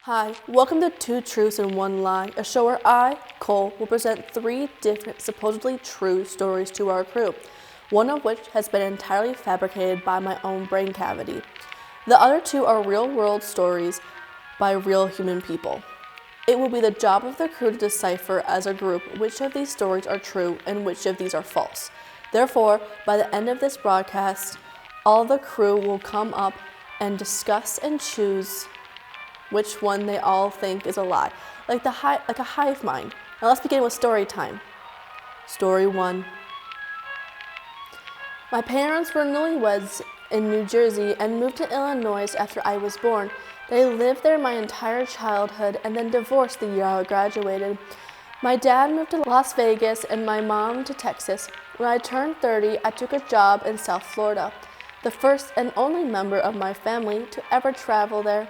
Hi, welcome to Two Truths and One Lie, a show where I, Cole, will present 3 different supposedly true stories to our crew, one of which has been entirely fabricated by my own brain cavity. The other 2 are real-world stories by real human people. It will be the job of the crew to decipher as a group which of these stories are true and which of these are false. Therefore, by the end of this broadcast, all the crew will come up and discuss and choose which one they all think is a lie, like a hive mind. Now let's begin with story time. Story 1. My parents were newlyweds in New Jersey and moved to Illinois after I was born. They lived there my entire childhood and then divorced the year I graduated. My dad moved to Las Vegas and my mom to Texas. When I turned 30, I took a job in South Florida, the first and only member of my family to ever travel there.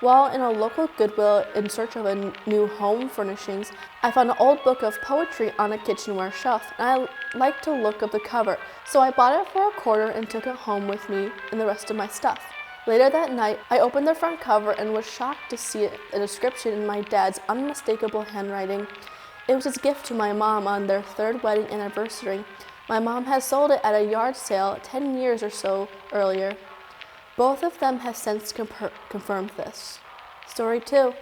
While in a local Goodwill in search of a new home furnishings, I found an old book of poetry on a kitchenware shelf, and I liked the look of the cover, so I bought it for $1 and took it home with me and the rest of my stuff. Later that night, I opened the front cover and was shocked to see a description in my dad's unmistakable handwriting. It was his gift to my mom on their 3rd wedding anniversary. My mom had sold it at a yard sale 10 years or so earlier. Both of them have since confirmed this. Story 2.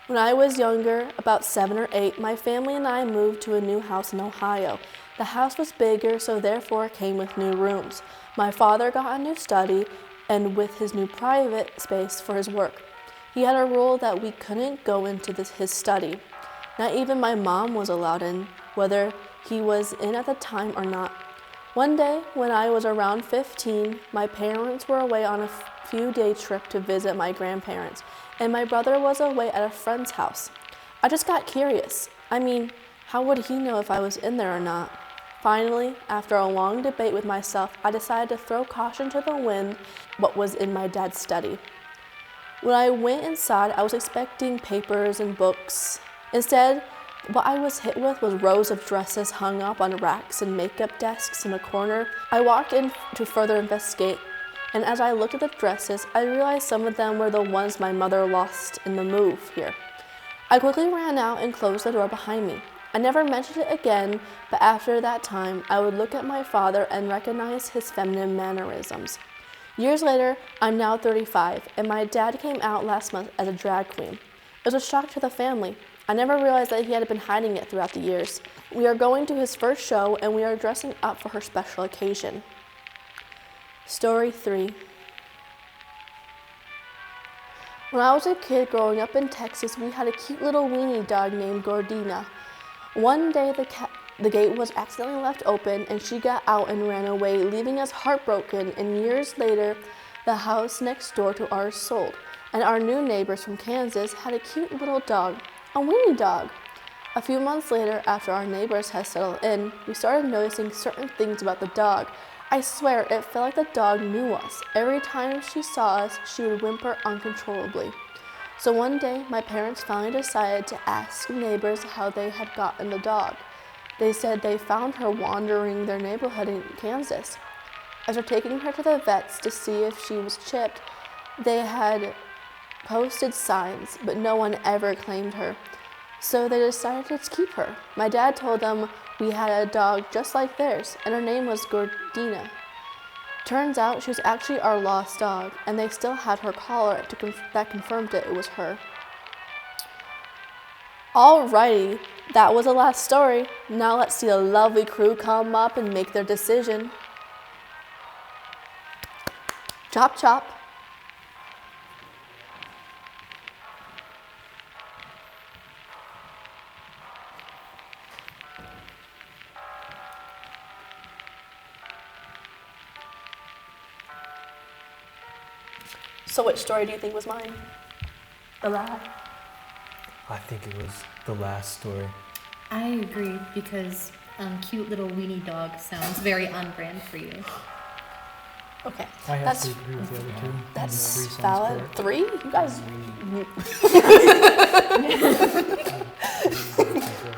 When I was younger, about 7 or 8, my family and I moved to a new house in Ohio. The house was bigger, so therefore it came with new rooms. My father got a new study and with his new private space for his work. He had a rule that we couldn't go into his study. Not even my mom was allowed in, whether he was in at the time or not. One day, when I was around 15, my parents were away on a few-day trip to visit my grandparents, and my brother was away at a friend's house. I just got curious. I mean, how would he know if I was in there or not? Finally, after a long debate with myself, I decided to throw caution to the wind what was in my dad's study. When I went inside, I was expecting papers and books. Instead, what I was hit with was rows of dresses hung up on racks and makeup desks in a corner. I walked in to further investigate, and as I looked at the dresses, I realized some of them were the ones my mother lost in the move here. I quickly ran out and closed the door behind me. I never mentioned it again, but after that time, I would look at my father and recognize his feminine mannerisms. Years later, I'm now 35, and my dad came out last month as a drag queen. It was a shock to the family. I never realized that he had been hiding it throughout the years. We are going to his first show and we are dressing up for her special occasion. Story 3. When I was a kid growing up in Texas, we had a cute little weenie dog named Gordina. One day the gate was accidentally left open and she got out and ran away, leaving us heartbroken, and years later, the house next door to ours sold, and our new neighbors from Kansas had a cute little dog. A weenie dog. A few months later, after our neighbors had settled in, we started noticing certain things about the dog. I swear, it felt like the dog knew us. Every time she saw us, she would whimper uncontrollably. So one day, my parents finally decided to ask neighbors how they had gotten the dog. They said they found her wandering their neighborhood in Kansas. After taking her to the vets to see if she was chipped, they had posted signs, but no one ever claimed her. So they decided to keep her. My dad told them we had a dog just like theirs, and her name was Gordina. Turns out she was actually our lost dog, and they still had her collar that confirmed it was her. Alrighty, that was the last story. Now let's see the lovely crew come up and make their decision. Chop chop. So which story do you think was mine? The lie? I think it was the last story. I agree because cute little weenie dog sounds very on brand for you. Okay. I have to agree with the other 2. That's valid. 3? You guys.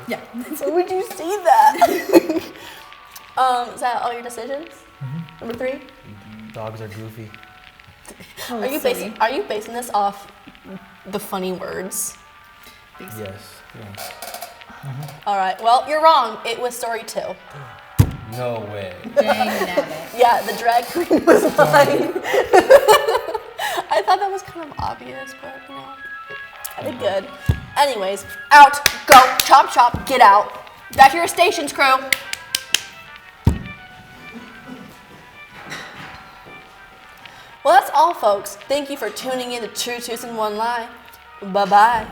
Yeah. So would you see that? Is that all your decisions? Mm-hmm. Number 3? Dogs are goofy. Oh, Are you silly. basing this off the funny words? Yes. All right. Well, you're wrong. It was story 2. No way. Dang nabbit. Yeah, the drag queen was mine. I thought that was kind of obvious, but you know, I did good. Anyways, out, go, chop, chop, get out. Back to your stations, crew. Well, that's all, folks. Thank you for tuning in to Two Truths and One Lie. Bye-bye.